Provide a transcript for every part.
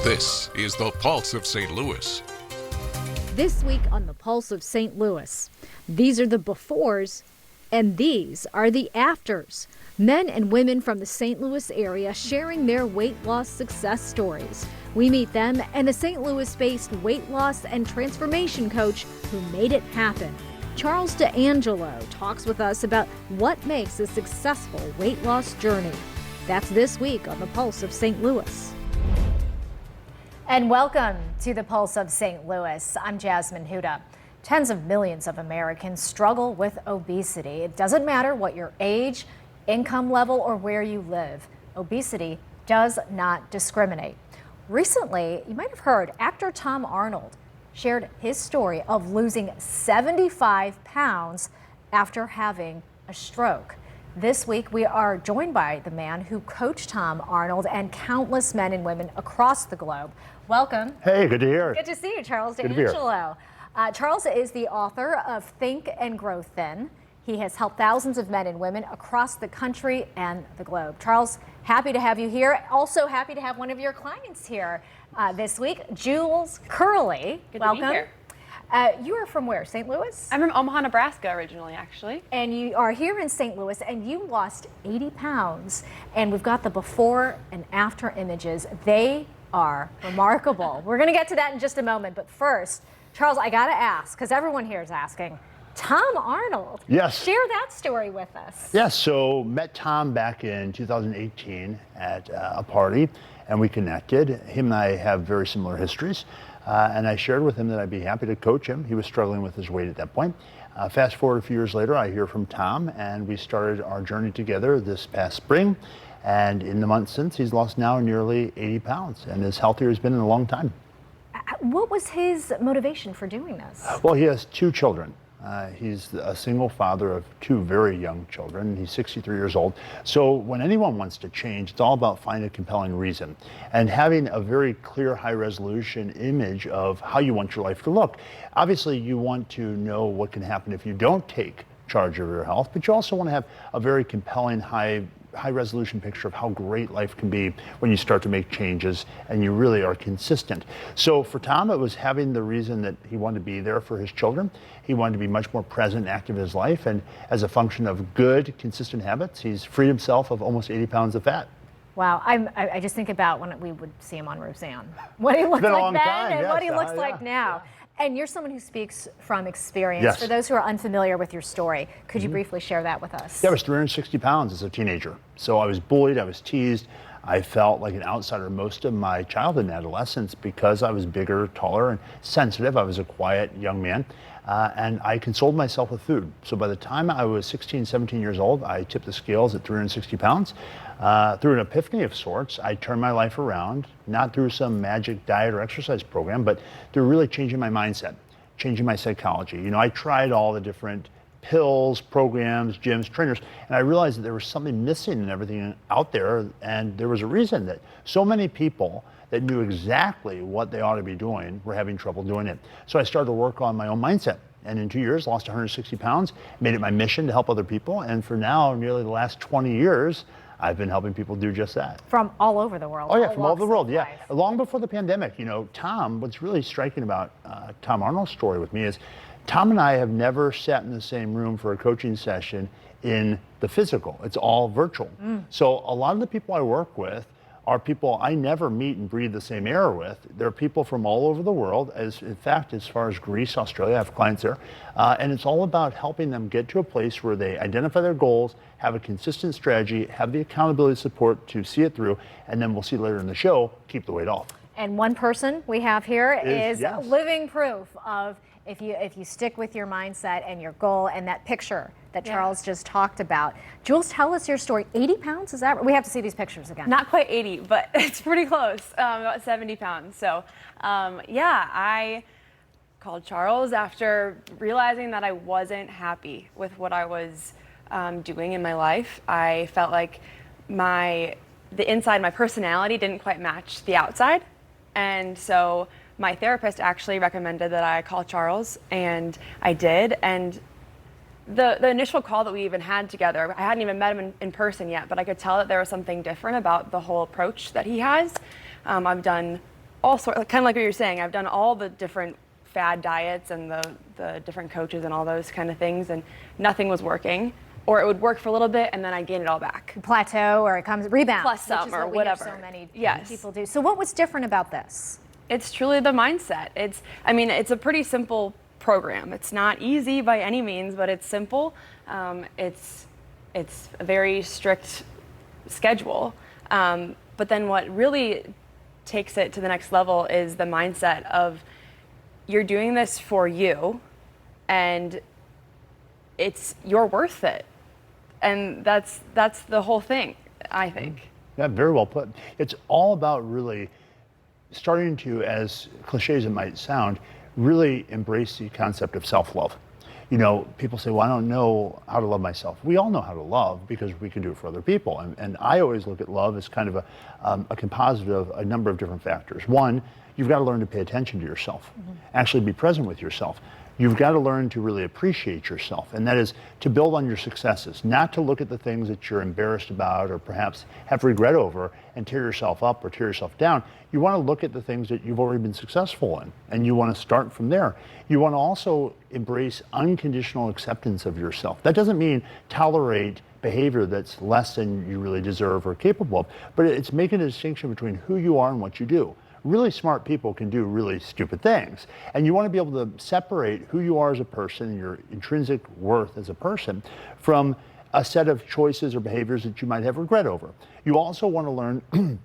This is the Pulse of St. Louis. This week on the Pulse of St. Louis, these are the befores and these are the afters. Men and women from the St. Louis area sharing their weight loss success stories. We meet them and the St. Louis-based weight loss and transformation coach who made it happen. Charles D'Angelo talks with us about what makes a successful weight loss journey. That's this week on the Pulse of St. Louis. And welcome to the Pulse of St. Louis. I'm Jasmine Huda. Tens of millions of Americans struggle with obesity. It doesn't matter what your age, income level, or where you live. Obesity does not discriminate. Recently, you might have heard actor Tom Arnold shared his story of losing 75 pounds after having a stroke. This week, we are joined by the man who coached Tom Arnold and countless men and women across the globe. Welcome. Hey, good to hear. Good to see you, Charles Good to be here. D'Angelo. Charles is the author of Think and Grow Thin. He has helped thousands of men and women across the country and the globe. Charles, happy to have you here. Also happy to have one of your clients here this week, Jules Curley. Good Welcome. to be here. You are from where? St. Louis? I'm from Omaha, Nebraska originally, actually. And you are here in St. Louis and you lost 80 pounds. And we've got the before and after images. They are remarkable. We're going to get to that in just a moment. But first, Charles, I got to ask, because everyone here is asking, Tom Arnold. Yes. Share that story with us. Yes, so met Tom back in 2018 at a party, and we connected. Him and I have very similar histories, and I shared with him that I'd be happy to coach him. He was struggling with his weight at that point. Fast forward a few years later, I hear from Tom, and we started our journey together this past spring. And in the months since, he's lost now nearly 80 pounds, and as healthier as been in a long time. What was his motivation for doing this? Well, he has two children. He's a single father of two very young children. He's 63 years old. So when anyone wants to change, it's all about finding a compelling reason and having a very clear, high-resolution image of how you want your life to look. Obviously, you want to know what can happen if you don't take charge of your health, but you also want to have a very compelling, high-resolution picture of how great life can be when you start to make changes and you really are consistent. So for Tom, it was having the reason that he wanted to be there for his children. He wanted to be much more present and active in his life, and as a function of good, consistent habits, he's freed himself of almost 80 pounds of fat. Wow, I just think about when we would see him on Roseanne. What he looked like then and what he looks like now. And you're someone who speaks from experience. Yes. For those who are unfamiliar with your story, could you briefly share that with us? Yeah, I was 360 pounds as a teenager. So I was bullied, I was teased. I felt like an outsider most of my childhood and adolescence because I was bigger, taller, and sensitive. I was a quiet young man. And I consoled myself with food. So by the time I was 16, 17 years old, I tipped the scales at 360 pounds. Through an epiphany of sorts, I turned my life around, not through some magic diet or exercise program, but through really changing my mindset, changing my psychology. You know, I tried all the different pills, programs, gyms, trainers, and I realized that there was something missing in everything out there, and there was a reason that so many people that knew exactly what they ought to be doing were having trouble doing it. So I started to work on my own mindset, and in 2 years, lost 160 pounds, made it my mission to help other people, and for now, nearly the last 20 years, I've been helping people do just that. From all over the world. Oh yeah, from all over the world, yeah. Life. Long before the pandemic, you know, Tom, what's really striking about Tom Arnold's story with me is Tom and I have never sat in the same room for a coaching session in the physical. It's all virtual. So a lot of the people I work with are people I never meet and breathe the same air with. They're people from all over the world. In fact, as far as Greece, Australia, I have clients there. And it's all about helping them get to a place where they identify their goals, have a consistent strategy, have the accountability support to see it through, and then we'll see later in the show, keep the weight off. And one person we have here is yes. living proof of if you stick with your mindset and your goal and that picture that Charles just talked about. Jules, tell us your story. 80 pounds, is that right? We have to see these pictures again. Not quite 80, but it's pretty close, about 70 pounds. So yeah, I called Charles after realizing that I wasn't happy with what I was doing in my life. I felt like the inside, my personality didn't quite match the outside. And so my therapist actually recommended that I call Charles, and I did. And the initial call that we even had together, I hadn't even met him in person yet, but I could tell that there was something different about the whole approach that he has. I've done all sorts, kind of like what you're saying. I've done all the different fad diets and the different coaches and all those kind of things, and nothing was working. Or it would work for a little bit and then I'd gain it all back. Plateau, or it comes rebound. Plus some, which is or what whatever. So many Yes. people do. So what was different about this? It's truly the mindset. It's a pretty simple program. It's not easy by any means, but it's simple. It's a very strict schedule. But then what really takes it to the next level is the mindset of you're doing this for you, and you're worth it. And that's the whole thing, I think. Yeah, very well put. It's all about really starting to, as cliche as it might sound, really embrace the concept of self-love. You know, people say, well, I don't know how to love myself. We all know how to love because we can do it for other people. And I always look at love as kind of a composite of a number of different factors. One, you've got to learn to pay attention to yourself, actually be present with yourself. You've got to learn to really appreciate yourself, and that is to build on your successes, not to look at the things that you're embarrassed about or perhaps have regret over and tear yourself up or tear yourself down. You want to look at the things that you've already been successful in, and you want to start from there. You want to also embrace unconditional acceptance of yourself. That doesn't mean tolerate behavior that's less than you really deserve or capable of, but it's making a distinction between who you are and what you do. Really smart people can do really stupid things. And you want to be able to separate who you are as a person and your intrinsic worth as a person from a set of choices or behaviors that you might have regret over. You also want to learn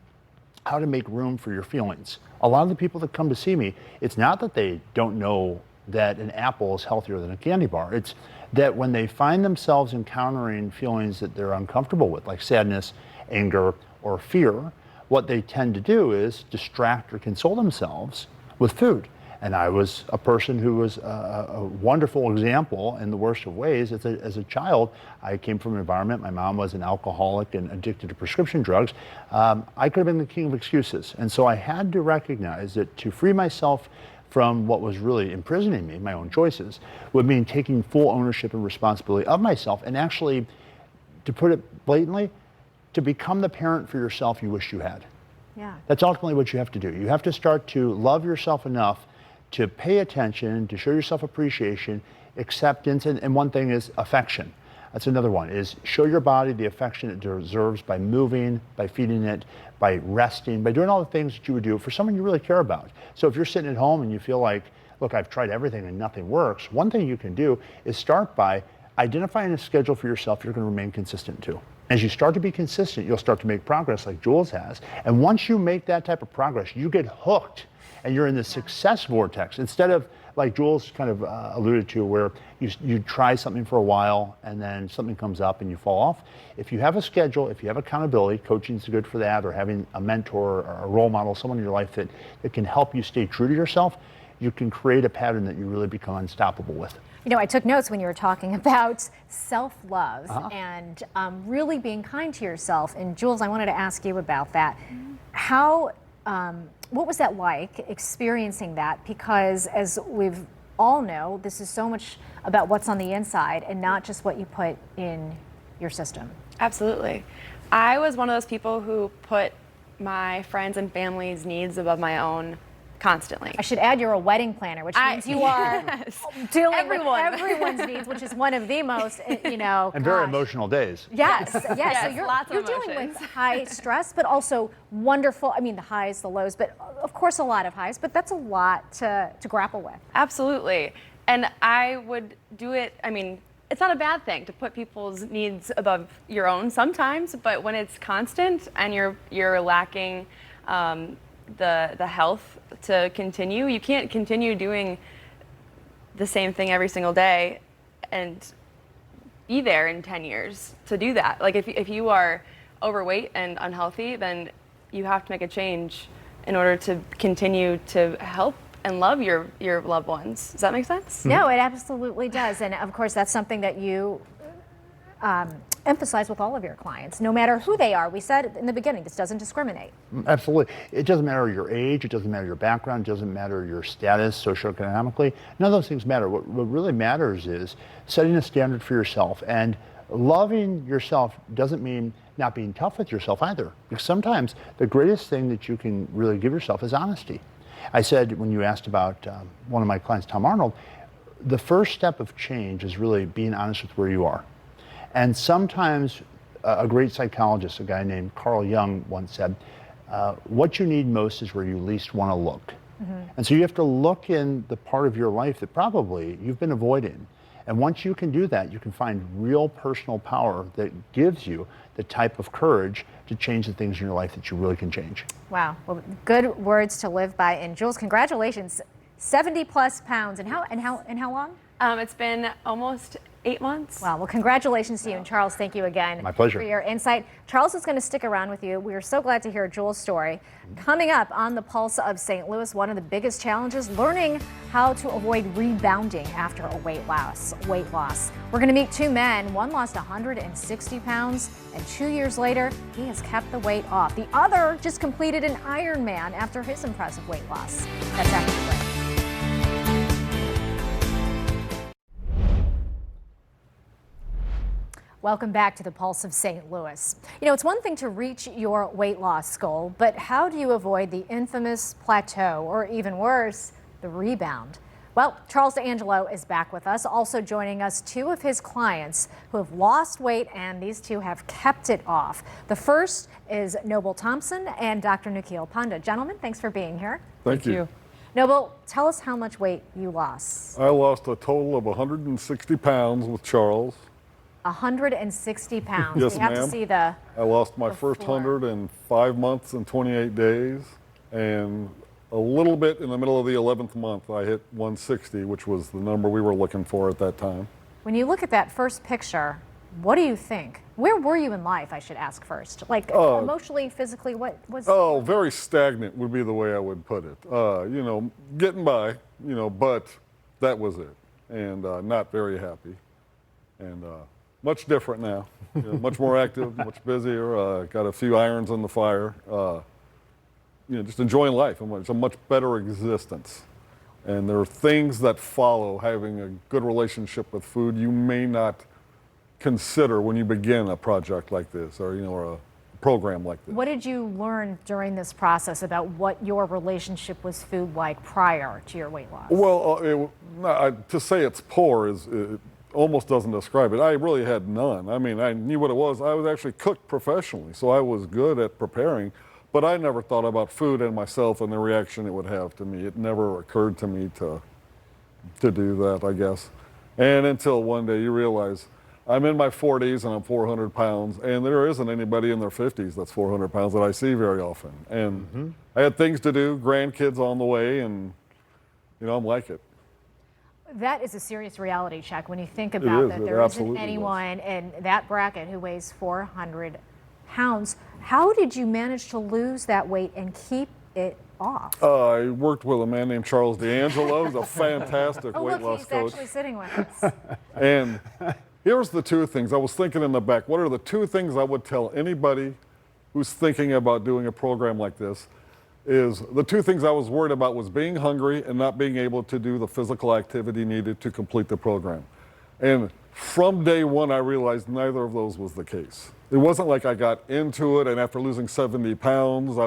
how to make room for your feelings. A lot of the people that come to see me, it's not that they don't know that an apple is healthier than a candy bar. It's that when they find themselves encountering feelings that they're uncomfortable with, like sadness, anger, or fear, what they tend to do is distract or console themselves with food. And I was a person who was a wonderful example in the worst of ways. As a child, I came from an environment, my mom was an alcoholic and addicted to prescription drugs. I could have been the king of excuses. And so I had to recognize that to free myself from what was really imprisoning me, my own choices, would mean taking full ownership and responsibility of myself, and actually, to put it blatantly, to become the parent for yourself you wish you had. Yeah. That's ultimately what you have to do. You have to start to love yourself enough to pay attention, to show yourself appreciation, acceptance, and one thing is affection. That's another one, is show your body the affection it deserves by moving, by feeding it, by resting, by doing all the things that you would do for someone you really care about. So if you're sitting at home and you feel like, look, I've tried everything and nothing works, one thing you can do is start by identifying a schedule for yourself you're going to remain consistent to. As you start to be consistent, you'll start to make progress like Jules has. And once you make that type of progress, you get hooked and you're in the success vortex. Instead of, like Jules kind of alluded to, where you try something for a while and then something comes up and you fall off. If you have a schedule, if you have accountability, coaching's good for that, or having a mentor or a role model, someone in your life that can help you stay true to yourself, you can create a pattern that you really become unstoppable with. You know, I took notes when you were talking about self-love and really being kind to yourself. And Jules, I wanted to ask you about that. How, what was that like, experiencing that? Because as we've all know, this is so much about what's on the inside and not just what you put in your system. Absolutely. I was one of those people who put my friends' and family's needs above my own constantly. I should add, you're a wedding planner, which means you are dealing with everyone's needs, which is one of the most, you know. And very emotional days. Yes, yes. Yes, So lots of you're dealing emotions. with high stress, but also wonderful, I mean, the highs, the lows, but of course a lot of highs, but that's a lot to grapple with. Absolutely. And I would do it, I mean, it's not a bad thing to put people's needs above your own sometimes, but when it's constant and you're lacking the health to continue, you can't continue doing the same thing every single day and be there in 10 years to do that. Like if you are overweight and unhealthy, then you have to make a change in order to continue to help and love your loved ones. Does that make sense? No, it absolutely does. And of course, that's something that you emphasize with all of your clients, no matter who they are. We said in the beginning, this doesn't discriminate. Absolutely. It doesn't matter your age, it doesn't matter your background, it doesn't matter your status socioeconomically. None of those things matter. What really matters is setting a standard for yourself. And loving yourself doesn't mean not being tough with yourself either. Because sometimes the greatest thing that you can really give yourself is honesty. I said, when you asked about one of my clients, Tom Arnold, the first step of change is really being honest with where you are. And sometimes a great psychologist, a guy named Carl Jung, once said, what you need most is where you least want to look. And so you have to look in the part of your life that probably you've been avoiding. And once you can do that, you can find real personal power that gives you the type of courage to change the things in your life that you really can change. Wow. Well, good words to live by. And Jules, congratulations. 70 plus pounds. And how long? It's been almost 8 months. Wow. Well, congratulations to you. And Charles, thank you again. My pleasure. For your insight. Charles is going to stick around with you. We are so glad to hear Jules' story. Coming up on the Pulse of St. Louis, one of the biggest challenges, learning how to avoid rebounding after a weight loss. We're going to meet two men. One lost 160 pounds, and 2 years later, he has kept the weight off. The other just completed an Ironman after his impressive weight loss. That's after the break. Welcome back to the Pulse of St. Louis. You know, it's one thing to reach your weight loss goal, but how do you avoid the infamous plateau, or even worse, the rebound? Well, Charles D'Angelo is back with us. Also joining us, two of his clients who have lost weight, and these two have kept it off. The first is Thompson and Dr. Nikhil. Panda. Gentlemen, thanks for being here. Thank you. Noble, tell us how much weight you lost. I lost a total of 160 pounds with Charles. 160 pounds. Yes, we have ma'am. to see the. I lost my first before. 100 in 5 months and 28 days, and a little bit in the middle of the 11th month, I hit 160, which was the number we were looking for at that time. When you look at that first picture, what do you think? Where were you in life, I should ask first? Like emotionally, physically, what was? Oh, very stagnant would be the way I would put it. You know, getting by, you know, but that was it, and not very happy, and much different now. You know, much more active, much busier. Got a few irons in the fire. You know, just enjoying life. It's a much better existence. And there are things that follow having a good relationship with food you may not consider when you begin a project like this, or or a program like this. What did you learn during this process about what your relationship with food like prior to your weight loss? Well, to say it's poor is. Almost doesn't describe it. I really had none. I mean, I knew what it was. I was actually cooked professionally, so I was good at preparing, but I never thought about food and myself and the reaction it would have to me. It never occurred to me to do that, I guess. And until one day you realize I'm in my 40s and I'm 400 pounds, and there isn't anybody in their 50s that's 400 pounds that I see very often. And I had things to do, grandkids on the way, and I'm like it. That is a serious reality check when you think about that there isn't anyone in that bracket who weighs 400 pounds. How did you manage to lose that weight and keep it off? I worked with a man named Charles D'Angelo. He's a fantastic weight loss coach. He's actually sitting with us. And here's the two things. I was thinking in the back, what are the two things I would tell anybody who's thinking about doing a program like this? Is the two things I was worried about was being hungry and not being able to do the physical activity needed to complete the program. And from day one, I realized neither of those was the case. It wasn't like I got into it and after losing 70 pounds,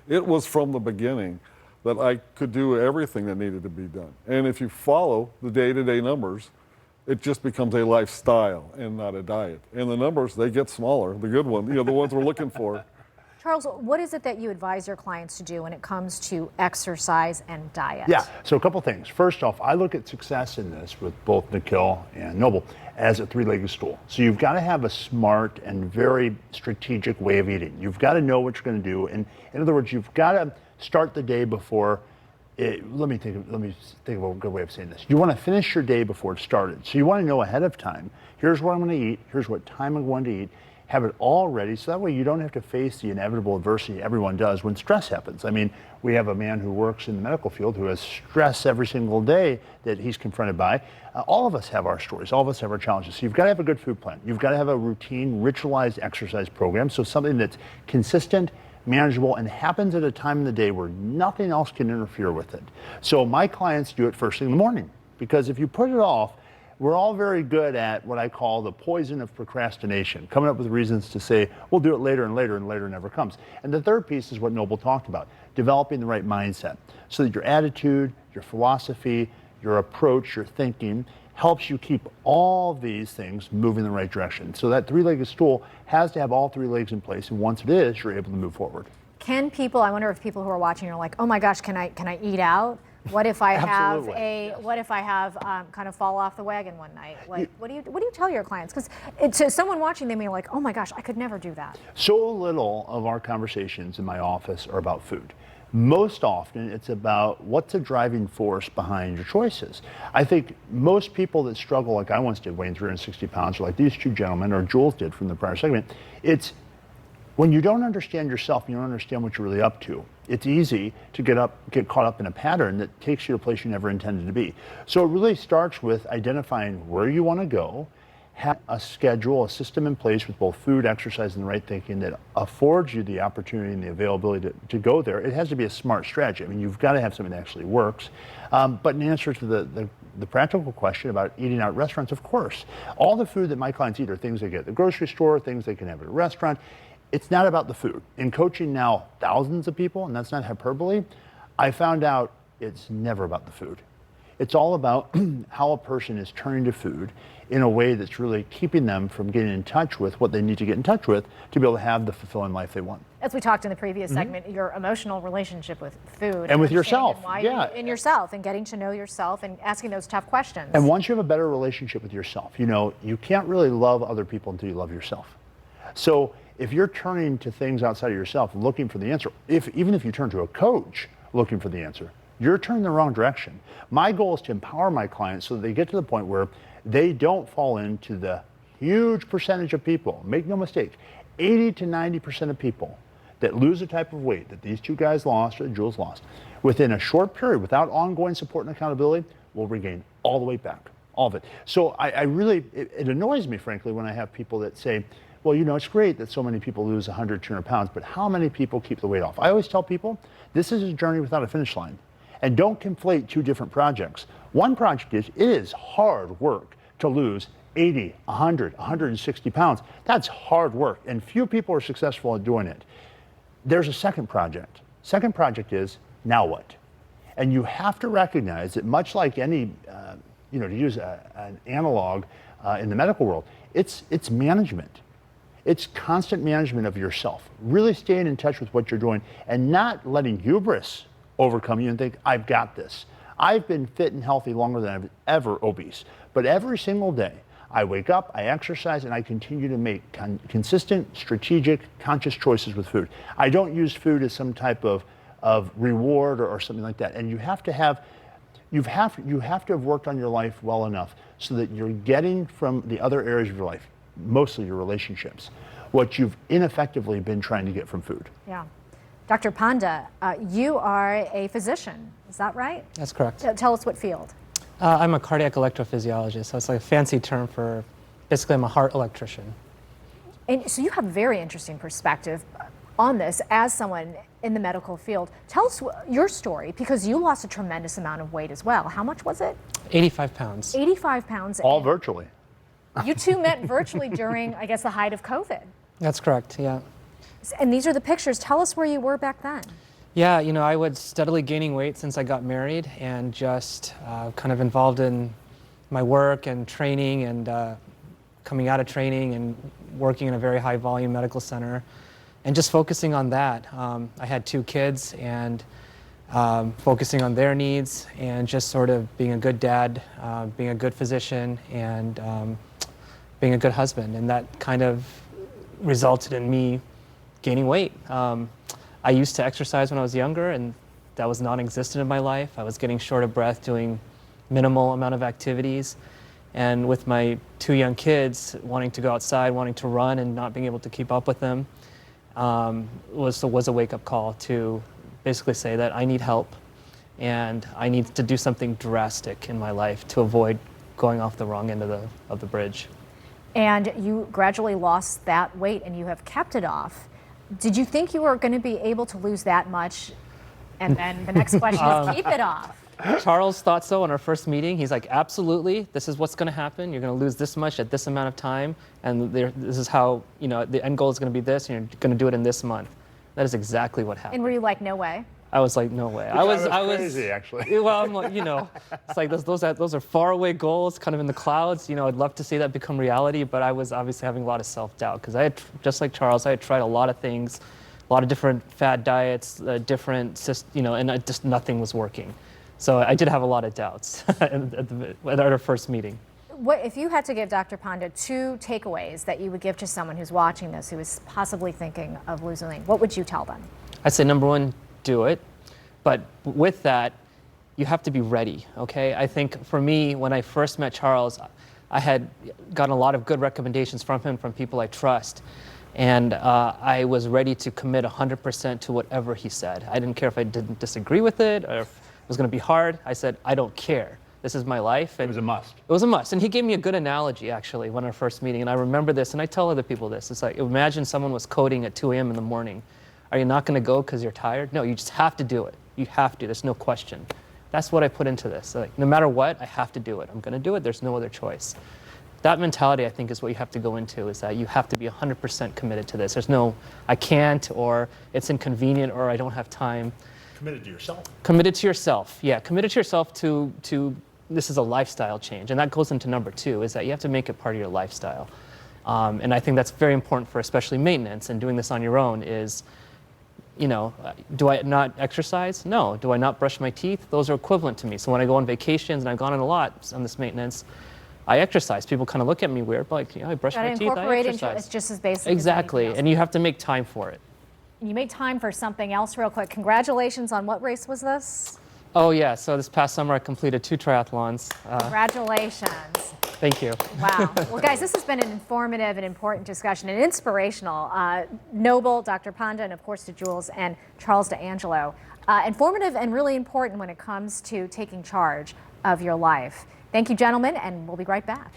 it was from the beginning that I could do everything that needed to be done. And if you follow the day-to-day numbers, it just becomes a lifestyle and not a diet. And the numbers, they get smaller, the good ones, the ones we're looking for. Charles, what is it that you advise your clients to do when it comes to exercise and diet? Yeah, so a couple things. First off, I look at success in this with both Nikhil and Noble as a three-legged stool. So you've got to have a smart and very strategic way of eating. You've got to know what you're going to do. And in other words, you've got to start the day before. Let me think of a good way of saying this. You want to finish your day before it started. So you want to know ahead of time, here's what I'm going to eat, here's what time I'm going to eat. Have it all ready, so that way you don't have to face the inevitable adversity everyone does when stress happens. I mean, we have a man who works in the medical field who has stress every single day that he's confronted by. All of us have our stories. All of us have our challenges. So you've got to have a good food plan. You've got to have a routine, ritualized exercise program, so something that's consistent, manageable, and happens at a time in the day where nothing else can interfere with it. So my clients do it first thing in the morning, because if you put it off, we're all very good at what I call the poison of procrastination, coming up with reasons to say, we'll do it later and later, and later never comes. And the third piece is what Noble talked about. developing the right mindset so that your attitude, your philosophy, your approach, your thinking helps you keep all these things moving in the right direction. So that three-legged stool has to have all three legs in place, and once it is, you're able to move forward. Can people, I wonder if people who are watching are like, oh my gosh, can I eat out? What if I have kind of fall off the wagon one night? Like, what do you tell your clients? Because to someone watching, they may be like, oh my gosh, I could never do that. So little of our conversations in my office are about food. Most often, it's about what's the driving force behind your choices. I think most people that struggle, like I once did, weighing 360 pounds, or like these two gentlemen, or Jules did from the prior segment, it's when you don't understand yourself, you don't understand what you're really up to, it's easy to get caught up in a pattern that takes you to a place you never intended to be. So it really starts with identifying where you want to go, have a schedule, a system in place with both food, exercise, and the right thinking that affords you the opportunity and the availability to go there. It has to be a smart strategy. I mean, you've got to have something that actually works. But in answer to the practical question about eating out at restaurants, of course, all the food that my clients eat are things they get at the grocery store, things they can have at a restaurant. It's not about the food. In coaching now thousands of people, and that's not hyperbole, I found out it's never about the food. It's all about how a person is turning to food in a way that's really keeping them from getting in touch with what they need to get in touch with to be able to have the fulfilling life they want. As we talked in the previous segment, your emotional relationship with food. And with yourself. And yourself, and getting to know yourself and asking those tough questions. And once you have a better relationship with yourself, you can't really love other people until you love yourself. So if you're turning to things outside of yourself looking for the answer, even if you turn to a coach looking for the answer, you're turning the wrong direction. My goal is to empower my clients so that they get to the point where they don't fall into the huge percentage of people. Make no mistake, 80 to 90% of people that lose the type of weight that these two guys lost or that Jules lost, within a short period, without ongoing support and accountability, will regain all the weight back, all of it. So it annoys me, frankly, when I have people that say, well, it's great that so many people lose 100, 200 pounds, but how many people keep the weight off? I always tell people, this is a journey without a finish line. And don't conflate two different projects. One project is, it is hard work to lose 80, 100, 160 pounds. That's hard work, and few people are successful at doing it. There's a second project. Second project is, now what? And you have to recognize that much like any, to use an analog in the medical world, it's management. It's constant management of yourself, really staying in touch with what you're doing and not letting hubris overcome you and think, I've got this. I've been fit and healthy longer than I've ever obese, but every single day I wake up, I exercise, and I continue to make consistent, strategic, conscious choices with food. I don't use food as some type of reward or something like that. And you have to have worked on your life well enough so that you're getting from the other areas of your life, mostly your relationships, what you've ineffectively been trying to get from food. Yeah. Dr. Panda, you are a physician, is that right? That's correct. Tell us what field. I'm a cardiac electrophysiologist, so it's like a fancy term for, basically I'm a heart electrician. And so you have a very interesting perspective on this as someone in the medical field. Tell us your story, because you lost a tremendous amount of weight as well. How much was it? 85 pounds. 85 pounds. All virtually. You two met virtually during, I guess, the height of COVID. That's correct, yeah. And these are the pictures. Tell us where you were back then. Yeah, I was steadily gaining weight since I got married, and just kind of involved in my work and training, and coming out of training and working in a very high volume medical center, and just focusing on that. I had 2 kids, and focusing on their needs, and just sort of being a good dad, being a good physician, and being a good husband. And that kind of resulted in me gaining weight. I used to exercise when I was younger, and that was non-existent in my life. I was getting short of breath doing minimal amount of activities. And with my 2 young kids, wanting to go outside, wanting to run, and not being able to keep up with them, was a wake-up call to basically say that I need help, and I need to do something drastic in my life to avoid going off the wrong end of the bridge. And you gradually lost that weight, and you have kept it off. Did you think you were going to be able to lose that much? And then the next question is keep it off. Charles thought so in our first meeting. He's like, absolutely, this is what's going to happen. You're going to lose this much at this amount of time, and this is how, the end goal is going to be this, and you're going to do it in this month. That is exactly what happened. And were you like, no way? I was like, no way. I was crazy, actually. Well, I'm like, it's like those are faraway goals, kind of in the clouds. I'd love to see that become reality, but I was obviously having a lot of self-doubt because I had, just like Charles, I had tried a lot of things, a lot of different fad diets, and just nothing was working. So I did have a lot of doubts at our first meeting. If you had to give Dr. Panda 2 takeaways that you would give to someone who's watching this, who is possibly thinking of losing weight, what would you tell them? I'd say number 1, do it. But with that, you have to be ready, okay? I think for me, when I first met Charles, I had gotten a lot of good recommendations from him, from people I trust. And I was ready to commit 100% to whatever he said. I didn't care if I didn't disagree with it or if it was going to be hard. I said, I don't care. This is my life. And it was a must. It was a must. And he gave me a good analogy, actually, when our first meeting. And I remember this, and I tell other people this. It's like, imagine someone was coding at 2 a.m. in the morning. Are you not going to go because you're tired? No, you just have to do it. You have to. There's no question. That's what I put into this. Like, no matter what, I have to do it. I'm going to do it. There's no other choice. That mentality, I think, is what you have to go into, is that you have to be 100% committed to this. There's no, I can't, or it's inconvenient, or I don't have time. Committed to yourself. Committed to yourself, yeah. Committed to yourself to this is a lifestyle change. And that goes into number 2, is that you have to make it part of your lifestyle. And I think that's very important for especially maintenance, and doing this on your own is, do I not exercise? No. Do I not brush my teeth? Those are equivalent to me. So when I go on vacations, and I've gone on a lot on this maintenance, I exercise. People kind of look at me weird, but like, I brush my teeth, I exercise. It's just as basic exactly, as anything else. And you have to make time for it. You made time for something else real quick. Congratulations on what race was this? Oh yeah, so this past summer I completed 2 triathlons. Congratulations. Thank you. Wow. Well, guys, this has been an informative and important discussion, and inspirational. Noble, Dr. Panda, and of course to Jules and Charles D'Angelo. Informative and really important when it comes to taking charge of your life. Thank you, gentlemen, and we'll be right back.